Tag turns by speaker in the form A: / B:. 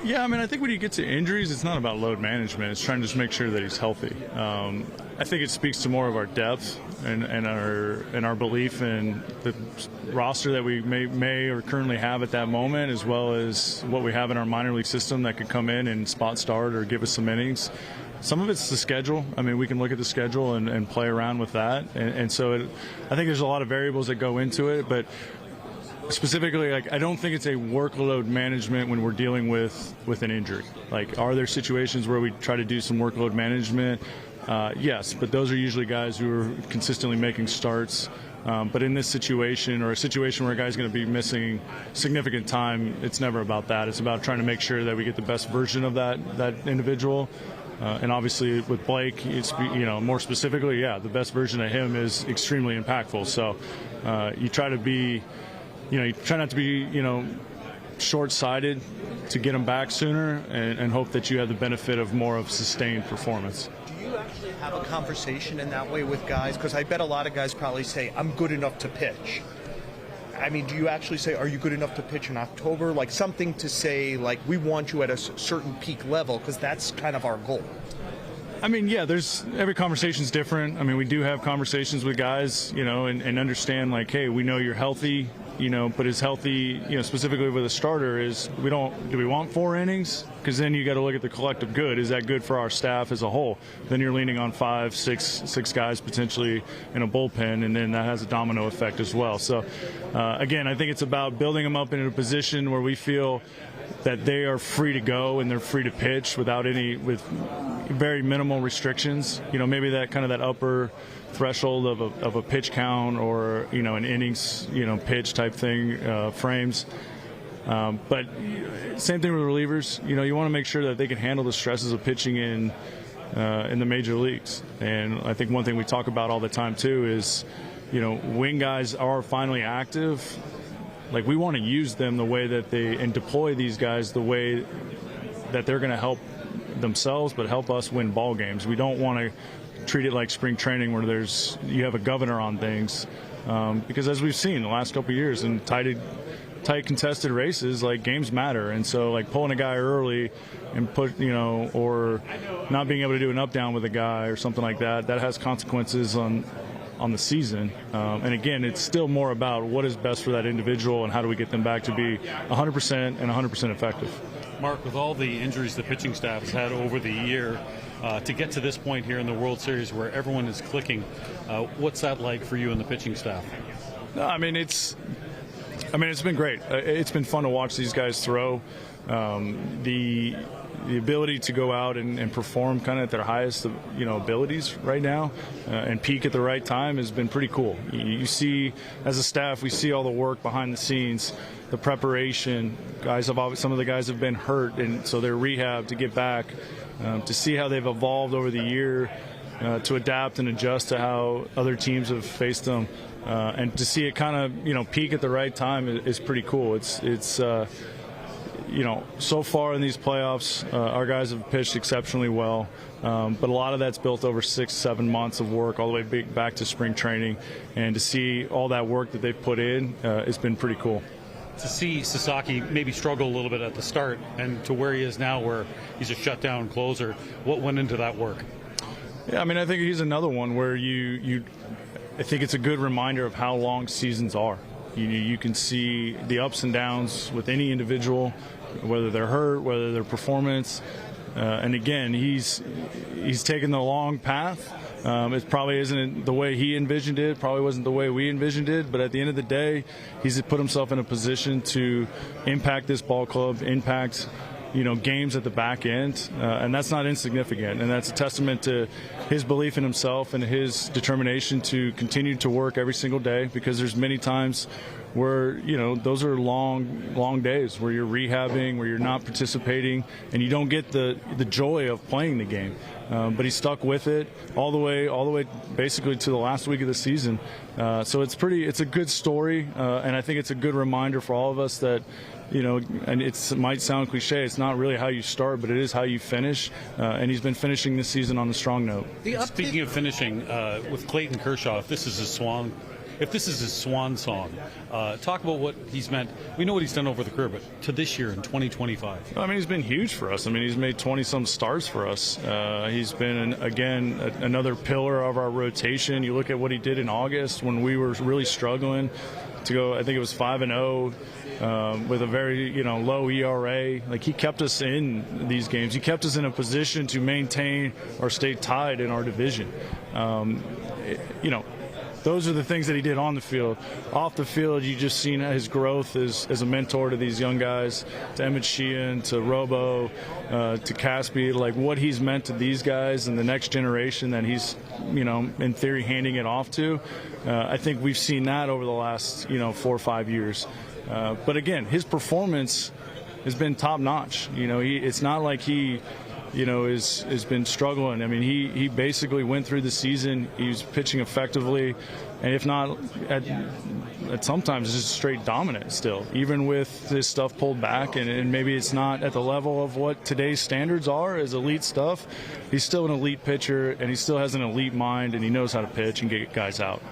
A: Yeah, I mean, I think when you get to injuries, it's not about load management. It's trying to just make sure that he's healthy. I think it speaks to more of our depth and our belief in the roster that we may or currently have at that moment, as well as what we have in our minor league system that could come in and spot start or give us some innings. Some of it's the schedule. I mean, we can look at the schedule and play around with that. And so I think there's a lot of variables that go into it, but specifically, like, I don't think it's a workload management when we're dealing with an injury. Like, are there situations where we try to do some workload management? Yes, but those are usually guys who are consistently making starts. But in this situation, or a situation where a guy's going to be missing significant time, it's never about that. It's about trying to make sure that we get the best version of that individual. And obviously with Blake, it's, more specifically, the best version of him is extremely impactful. So you try to be, you try not to be, short-sighted to get him back sooner and hope that you have the benefit of more of sustained performance.
B: Do you actually have a conversation in that way with guys? Because I bet a lot of guys probably say, I'm good enough to pitch. I mean, do you actually say, are you good enough to pitch in October? Like something to say, like, we want you at a certain peak level, because that's kind of our goal.
A: I mean, every conversation's different. I mean, we do have conversations with guys, and understand, like, hey, we know you're healthy, but is healthy, specifically with a starter, do we want 4 innings? Because then you got to look at the collective good. Is that good for our staff as a whole? Then you're leaning on 5, 6 guys potentially in a bullpen, and then that has a domino effect as well. So, again, I think it's about building them up in a position where we feel that they are free to go and they're free to pitch with very minimal restrictions. Maybe that upper threshold of a pitch count or an innings pitch type thing frames. But same thing with relievers. You want to make sure that they can handle the stresses of pitching in the major leagues. And I think one thing we talk about all the time too is when guys are finally active, like, we want to use them the way that and deploy these guys the way that they're going to help themselves but help us win ball games. We don't want to treat it like spring training where you have a governor on things, because as we've seen the last couple of years in tight contested races, like, games matter. And so, like, pulling a guy early and or not being able to do an up down with a guy or something like that has consequences on the season. And again, it's still more about what is best for that individual and how do we get them back to be 100% and 100% effective.
C: Mark, with all the injuries the pitching staff has had over the year, to get to this point here in the World Series where everyone is clicking, what's that like for you and the pitching staff?
A: I mean, it's been great. It's been fun to watch these guys throw. The ability to go out and perform kind of at their highest, abilities right now, and peak at the right time has been pretty cool. You see, as a staff, we see all the work behind the scenes, the preparation. Some of the guys have been hurt, and so they're rehab to get back. To see how they've evolved over the year, to adapt and adjust to how other teams have faced them, and to see it kind of peak at the right time is pretty cool. It's so far in these playoffs, our guys have pitched exceptionally well, but a lot of that's built over 6-7 months of work all the way back to spring training, and to see all that work that they've put in, it's been pretty cool.
C: To see Sasaki maybe struggle a little bit at the start and to where he is now where he's a shutdown closer, what went into that work?
A: Yeah, I mean, I think he's another one where I think it's a good reminder of how long seasons are. You can see the ups and downs with any individual, whether they're hurt, whether their performance. And again, he's taken the long path. It probably isn't the way he envisioned it, probably wasn't the way we envisioned it, but at the end of the day, he's put himself in a position to impact this ball club, impact games at the back end, and that's not insignificant. And that's a testament to his belief in himself and his determination to continue to work every single day, because there's many times where, those are long days where you're rehabbing, where you're not participating, and you don't get the joy of playing the game. But he stuck with it all the way basically to the last week of the season. So it's a good story, and I think it's a good reminder for all of us that, and it might sound cliche, it's not really how you start, but it is how you finish. And he's been finishing this season on a strong note.
C: Speaking of finishing, with Clayton Kershaw, if this is his swan if this is his swan song, talk about what he's meant. We know what he's done over the career, but to this year in 2025.
A: I mean, he's been huge for us. I mean, he's made 20-some starts for us. He's been, again, another pillar of our rotation. You look at what he did in August when we were really struggling to go, I think it was 5-0 with a very, low ERA. Like, he kept us in these games. He kept us in a position to maintain or stay tied in our division. Those are the things that he did on the field. Off the field, you just seen his growth as a mentor to these young guys, to Emmett Sheehan, to Robo, to Caspi, like what he's meant to these guys and the next generation that he's, in theory, handing it off to. I think we've seen that over the last, 4 or 5 years. But again, his performance has been top notch. It's not like he has been struggling. I mean, he basically went through the season. He was pitching effectively, and if not, at sometimes just straight dominant still, even with this stuff pulled back, and maybe it's not at the level of what today's standards are as elite stuff. He's still an elite pitcher, and he still has an elite mind, and he knows how to pitch and get guys out.